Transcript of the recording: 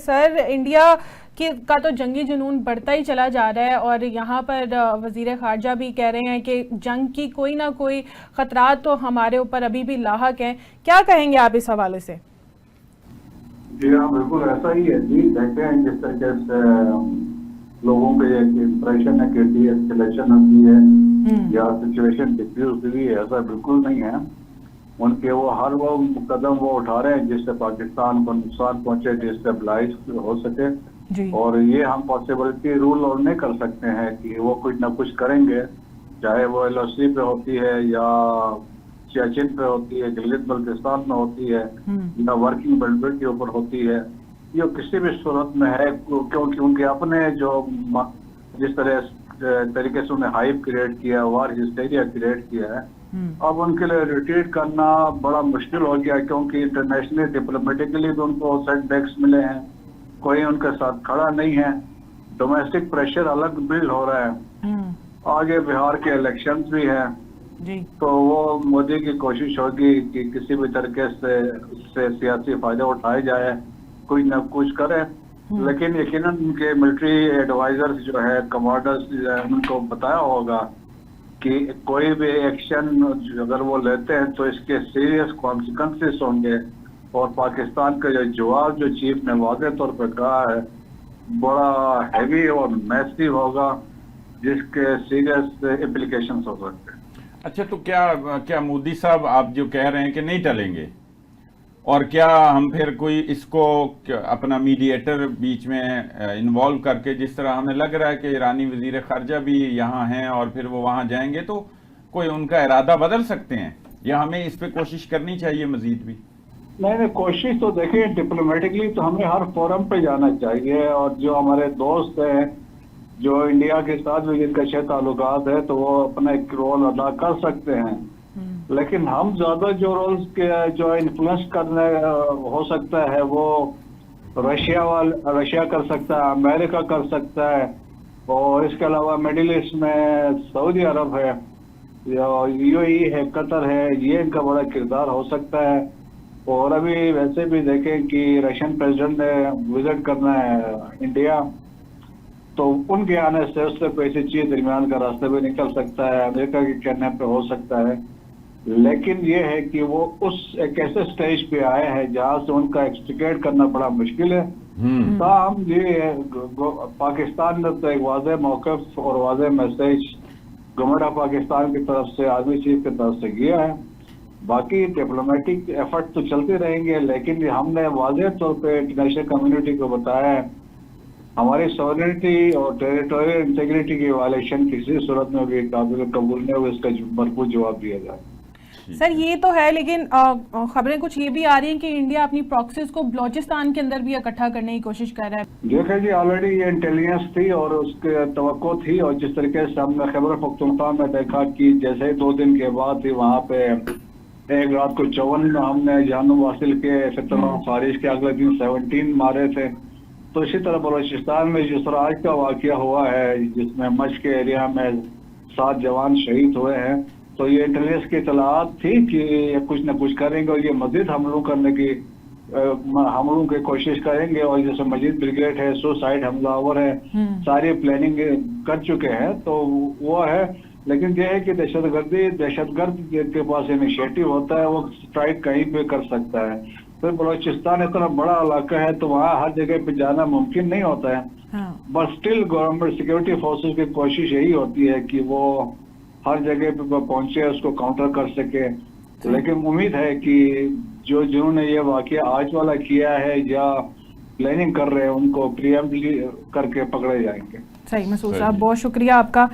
Sir, India का तो जंगी जुनून बढ़ता ही चला जा रहा है और यहाँ पर वजीर खारजा भी कह रहे हैं कि जंग की कोई ना कोई खतरात तो हमारे ऊपर अभी भी लाहक हैं। क्या कहेंगे आप इस हवाले से? जी हाँ, बिल्कुल ऐसा ही है जी। देखते हैं जिस तरीके से लोगों के इंप्रेशन है कि डीएस्केलेशन होती है या सिचुएशन डिफ्यूज हुई है, ऐसा बिल्कुल नहीं है। उनके वो हर वो कदम वो उठा रहे हैं जिससे पाकिस्तान को नुकसान पहुंचे, डिस्टेबलाइज हो सके जी। और ये हम पॉसिबिलिटी रूल और नहीं कर सकते हैं कि वो कुछ ना कुछ करेंगे, चाहे वो LOC पे होती है या सियाचिन पे होती है, गिलगित बल्तिस्तान में होती है या वर्किंग बेल्ट के ऊपर होती है। ये किसी भी सूरत में है, क्योंकि उनके अपने जो जिस तरीके से उन्हें हाइप क्रिएट किया, वार हिस्टेरिया क्रिएट किया है, अब उनके लिए रिट्रीट करना बड़ा मुश्किल हो गया, क्योंकि इंटरनेशनली डिप्लोमेटिकली भी उनको सेटबैक्स मिले हैं, कोई उनके साथ खड़ा नहीं है, डोमेस्टिक प्रेशर अलग बिल्ड हो रहा है, आगे बिहार के इलेक्शंस भी हैं जी। तो वो मोदी की कोशिश होगी कि किसी भी तरीके से उससे सियासी फायदा उठाया जाए, कुछ न कुछ करे। लेकिन यकीनन उनके मिलिट्री एडवाइजर्स जो है, कमांडर्स उनको बताया होगा कि कोई भी एक्शन अगर वो लेते हैं तो इसके सीरियस कॉन्सिक्वेंसेस होंगे और पाकिस्तान का जो जवाब जो चीफ ने वाज़ेह तौर पर कहा है बड़ा हैवी और मैसिव होगा, जिसके सीरियस इम्प्लीकेशंस हो सकते हैं। अच्छा, तो क्या मोदी साहब आप जो कह रहे हैं कि नहीं टलेंगे, और क्या हम फिर कोई इसको अपना मीडिएटर बीच में इन्वॉल्व करके, जिस तरह हमें लग रहा है कि ईरानी वजीर खारजा भी यहाँ हैं और फिर वो वहाँ जाएंगे, तो कोई उनका इरादा बदल सकते हैं या हमें इस पे कोशिश करनी चाहिए मजीद भी? नहीं, कोशिश तो देखिए डिप्लोमेटिकली तो हमें हर फोरम पे जाना चाहिए, और जो हमारे दोस्त हैं जो इंडिया के साथ भी जिनके अच्छे ताल्लुकात है तो वो अपना एक रोल अदा कर सकते हैं। लेकिन हम ज्यादा जो रोल्स के जो इन्फ्लुएंस करने हो सकता है वो रशिया कर सकता है, अमेरिका कर सकता है, और इसके अलावा मिडिल ईस्ट में सऊदी अरब है, UAE है, कतर है, ये इनका बड़ा किरदार हो सकता है। और अभी वैसे भी देखें कि रशियन प्रेसिडेंट ने विजिट करना है इंडिया, तो उनके आने से उससे कोई ऐसी चीज दरमियान का रास्ता भी निकल सकता है, अमेरिका के कहने पे हो सकता है। लेकिन ये है कि वो उस एक ऐसे स्टेज पे आए हैं जहां से उनका एक्सट्रिकेट करना बड़ा मुश्किल है। ताहम ये पाकिस्तान ने तो एक वाज़ेह मौक़िफ़ और वाज़ेह मैसेज गवर्नमेंट ऑफ पाकिस्तान की तरफ से, आर्मी चीफ की तरफ से किया है। बाकी डिप्लोमेटिक एफर्ट तो चलते रहेंगे, लेकिन हमने वाज़ेह तौर पे इंटरनेशनल कम्युनिटी को बताया है हमारी सॉवरेनिटी और टेरिटोरियल इंटीग्रिटी की वायलेशन किसी सूरत में भी काबिल कबूल नहीं हो, इसका भरपूर जवाब दिया जाए। सर ये तो है, लेकिन खबरें कुछ ये भी आ रही हैं कि इंडिया अपनी प्रॉक्सीज को बलूचिस्तान के अंदर भी इकट्ठा करने की कोशिश कर रहा है। देखिए जी, ऑलरेडी ये इंटेलिजेंस थी और उसके तवक्को थी, और जिस तरीके से हमने खैबर पख्तूनख्वा में देखा कि जैसे 2 दिन के बाद ही वहाँ पे एक रात को 54 हमने जानू हासिल किए, फिर खारिज के अगले दिन 17 मारे थे। तो इसी तरह बलूचिस्तान में जिस तरह आज का वाकया हुआ है जिसमें मश के एरिया में 7 जवान शहीद हुए हैं, तो ये इंटेलिजेंस की इतलात थी कि ये कुछ न कुछ करेंगे और ये मजीद हमलों करने की हमलों की कोशिश करेंगे। और जैसे मजीद ब्रिगेड है, सुसाइड हमलावर है, सारी प्लानिंग कर चुके हैं, तो वो है। लेकिन ये है कि दहशतगर्द के पास इनिशिएटिव होता है, वो स्ट्राइक कहीं पे कर सकता है। फिर बलूचिस्तान इतना बड़ा इलाका है तो वहाँ हर जगह पे जाना मुमकिन नहीं होता है। But still government security forces की कोशिश यही होती है कि वो हर जगह पे पहुंचे, उसको काउंटर कर सके। लेकिन उम्मीद है कि जिन्होंने ये वाकया आज वाला किया है या प्लानिंग कर रहे हैं उनको प्रीएम्प्टली करके पकड़े जाएंगे। सही महसूस। आप बहुत शुक्रिया आपका।